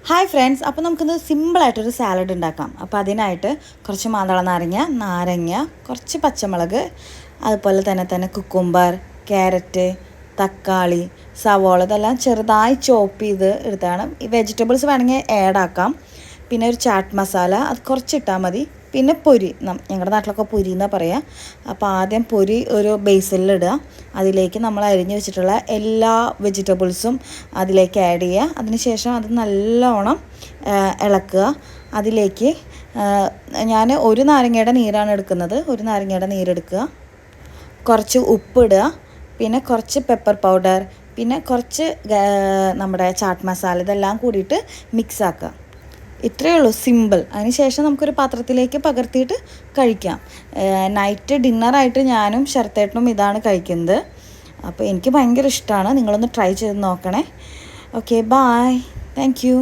Hi friends, അപ്പോൾ നമുക്കിന്ന് സിമ്പിളായിട്ടൊരു salad ഉണ്ടാക്കാം. അപ്പോൾ അതിനായിട്ട് കുറച്ച് മാതള നാരങ്ങ, നാരങ്ങ, കുറച്ച് പച്ചമുളക്, അതുപോലെ തന്നെ കുക്കുംബർ, ക്യാരറ്റ്, തക്കാളി, സവോള ഇതെല്ലാം ചെറുതായി ചോപ്പ് ചെയ്ത് എടുത്താണ്. ഈ വെജിറ്റബിൾസ് വേണമെങ്കിൽ ആഡ് ആക്കാം. പിന്നെ ഒരു ചാറ്റ് മസാല അത് കുറച്ചിട്ടാൽ മതി. പിന്നെ പൊരി, ഞങ്ങളുടെ നാട്ടിലൊക്കെ പൊരി എന്നാണ് പറയുക. അപ്പോൾ ആദ്യം പൊരി ഒരു ബേസിലിടുക. അതിലേക്ക് നമ്മൾ അരിഞ്ഞ് വെച്ചിട്ടുള്ള എല്ലാ വെജിറ്റബിൾസും അതിലേക്ക് ആഡ് ചെയ്യുക. അതിനുശേഷം അത് നല്ലോണം ഇളക്കുക. അതിലേക്ക് ഞാൻ ഒരു നാരങ്ങയുടെ നീരാണ് എടുക്കുന്നത്. ഒരു നാരങ്ങയുടെ നീരെടുക്കുക, കുറച്ച് ഉപ്പിടുക, പിന്നെ കുറച്ച് പെപ്പർ പൗഡർ, പിന്നെ കുറച്ച് നമ്മുടെ ചാറ്റ് മസാല, ഇതെല്ലാം കൂടിയിട്ട് മിക്സ് ആക്കുക. ഇത്രയേ ഉള്ളൂ, സിമ്പിൾ. അതിനുശേഷം നമുക്കൊരു പാത്രത്തിലേക്ക് പകർത്തിയിട്ട് കഴിക്കാം. നൈറ്റ് ഡിന്നറായിട്ട് ഞാനും ശരത്തേട്ടനും ഇതാണ് കഴിക്കുന്നത്. അപ്പോൾ എനിക്ക് ഭയങ്കര ഇഷ്ടമാണ്. നിങ്ങളൊന്ന് ട്രൈ ചെയ്ത് നോക്കണേ. Okay, bye, thank U.